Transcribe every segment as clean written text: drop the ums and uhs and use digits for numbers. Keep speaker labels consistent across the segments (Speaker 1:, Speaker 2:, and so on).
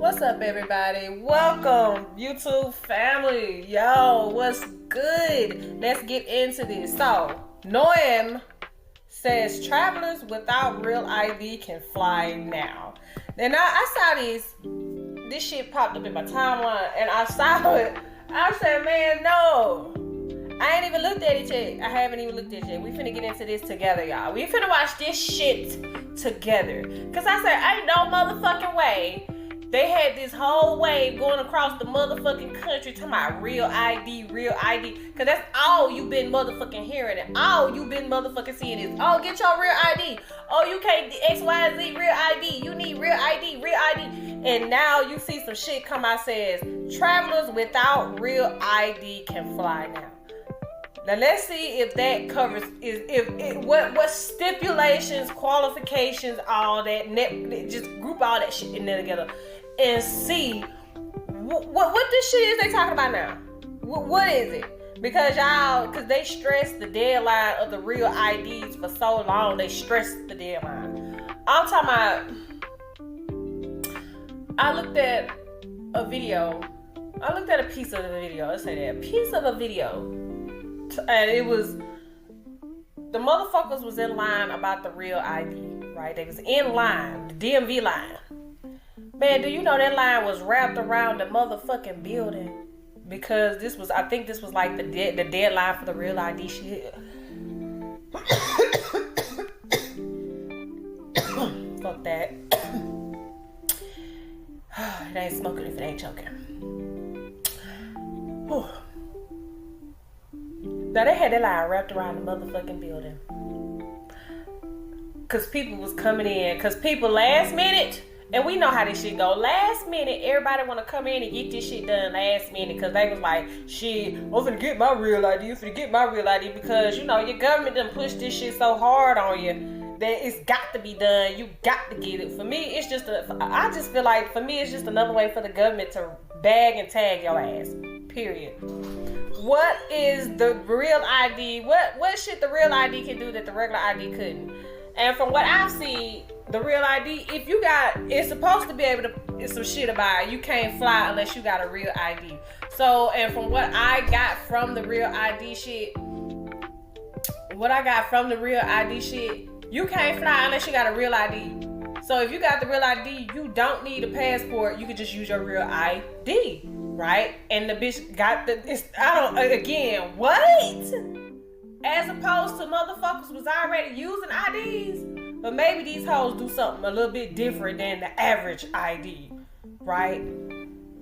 Speaker 1: What's up, everybody? Welcome, YouTube family. Yo, what's good? Let's get into this. So, Noam says travelers without real ID can fly now. Then I saw this shit popped up in my timeline, and I saw it. I said, man, no. I ain't even looked at it yet. I haven't even looked at it yet. We finna get into this together, y'all. We finna watch this shit together. Cause I said, ain't no motherfucking way. They had this whole wave going across the motherfucking country talking about real ID. Cause that's all you been motherfucking hearing and all you been motherfucking seeing is, oh, get your real ID. Oh, you can't XYZ real ID. You need real ID. And now you see some shit come out says, travelers without real ID can fly now. Now let's see if that covers what stipulations, qualifications, all that. Just group all that shit in there together and see what this shit is they talking about now. What is it? Because they stressed the deadline of the real IDs for so long. They stressed the deadline. I'm talking about. I looked at a video. I looked at a piece of the video. Let's say that, a piece of a video. And it was, the motherfuckers was in line about the real ID, right? They was in line, the DMV line. Man, do you know that line was wrapped around the motherfucking building? Because I think this was like the deadline for the real ID shit. Fuck that. It ain't smoking if it ain't choking. Whew. Now they had that line wrapped around the motherfucking building. Cause people was coming in. Cause people last minute, and we know how this shit go. Last minute, everybody wanna come in and get this shit done last minute. Cause they was like, shit, I'm finna get my real ID. Because, you know, your government done pushed this shit so hard on you that it's got to be done. You got to get it. For me, I just feel like, for me, it's just another way for the government to bag and tag your ass. Period. What is the real ID? What shit the real ID can do that the regular ID couldn't? And from what I've seen, the real ID, it's supposed to be able to, it's some shit about it. You can't fly unless you got a real ID. So, and from what I got from the real ID shit, you can't fly unless you got a real ID. So if you got the real ID, you don't need a passport. You can just use your real ID. Right? And the bitch got what? As opposed to motherfuckers was already using IDs. But maybe these hoes do something a little bit different than the average ID. Right?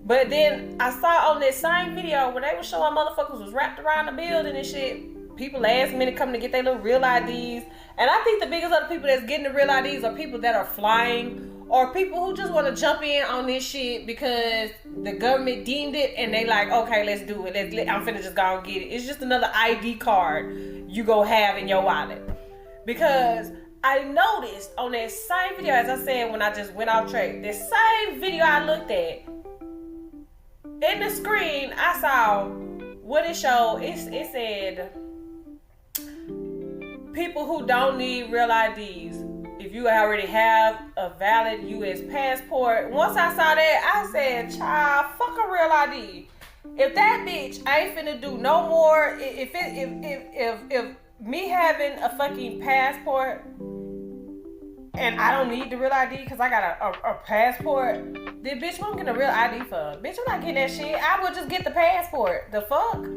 Speaker 1: But then I saw on that same video when they were showing motherfuckers was wrapped around the building and shit. People last minute coming to get their little real IDs. And I think the biggest other people that's getting the real IDs are people that are flying or people who just want to jump in on this shit because the government deemed it and they like, okay, let's do it. I'm finna just go and get it. It's just another ID card you go have in your wallet. Because I noticed on that same video, as I said when I just went off track, the same video I looked at, in the screen, I saw what it showed. It said, people who don't need real IDs. If you already have a valid U.S. passport, once I saw that, I said, child, fuck a real ID. If that bitch ain't finna do no more, if me having a fucking passport and I don't need the real ID because I got a passport, then bitch, what I'm getting a real ID for? Bitch, I'm not getting that shit. I would just get the passport. The fuck?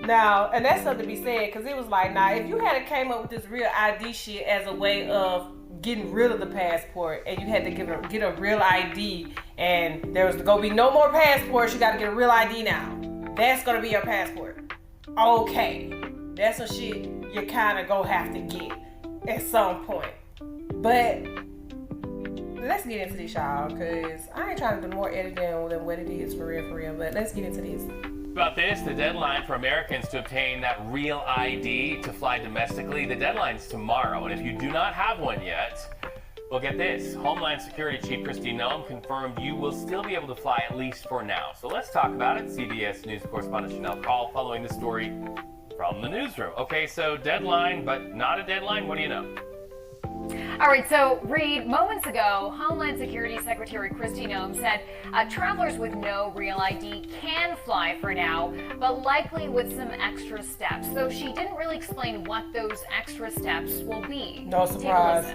Speaker 1: Now, and that's something to be said, because it was like, nah, if you had came up with this real ID shit as a way of getting rid of the passport, and you had to get a real ID, and there was gonna be no more passports, you gotta get a real ID now. That's gonna be your passport. Okay, that's some shit you kinda gonna have to get at some point. But let's get into this, y'all, because I ain't trying to do more editing than what it is for real, but let's get into this.
Speaker 2: About this, the deadline for Americans to obtain that real ID to fly domestically, the deadline's tomorrow. And if you do not have one yet, well, get this. Homeland Security Chief Kristi Noem confirmed you will still be able to fly at least for now. So let's talk about it. CBS News correspondent Chanel Call following the story from the newsroom. Okay, so deadline, but not a deadline. What do you know?
Speaker 3: All right, so Reed, moments ago, Homeland Security Secretary Kristi Noem said travelers with no real ID can fly for now, but likely with some extra steps. Though she didn't really explain what those extra steps will be.
Speaker 1: No surprise.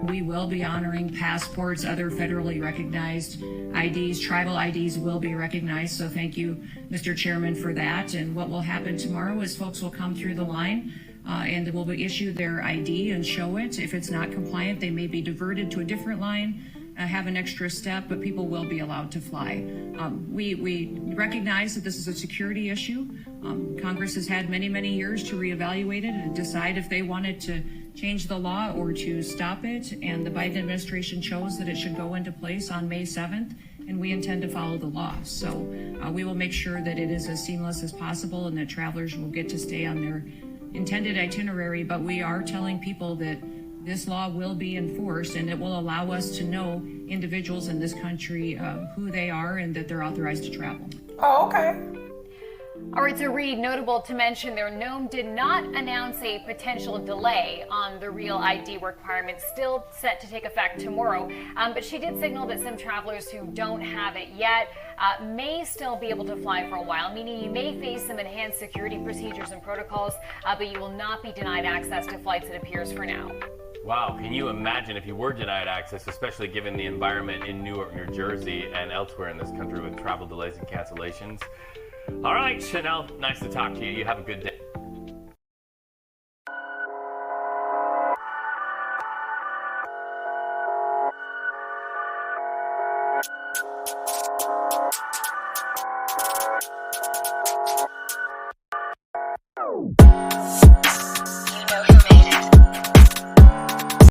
Speaker 4: We will be honoring passports, other federally recognized IDs. Tribal IDs will be recognized. So thank you, Mr. Chairman, for that. And what will happen tomorrow is folks will come through the line and will issue their ID and show it. If it's not compliant, they may be diverted to a different line, have an extra step, but people will be allowed to fly. We recognize that this is a security issue. Congress has had many, many years to reevaluate it and decide if they wanted to change the law or to stop it. And the Biden administration chose that it should go into place on May 7th, and we intend to follow the law. So we will make sure that it is as seamless as possible and that travelers will get to stay on their intended itinerary. But we are telling people that this law will be enforced, and it will allow us to know individuals in this country who they are and that they're authorized to travel.
Speaker 1: Oh, okay.
Speaker 3: All right, so Reed, notable to mention there, Noem did not announce a potential delay on the real ID requirement, still set to take effect tomorrow. But she did signal that some travelers who don't have it yet may still be able to fly for a while, meaning you may face some enhanced security procedures and protocols, but you will not be denied access to flights, it appears, for now.
Speaker 2: Wow, can you imagine if you were denied access, especially given the environment in Newark, New Jersey, and elsewhere in this country with travel delays and cancellations? All right, Chanel, nice to talk to you. You have a good day.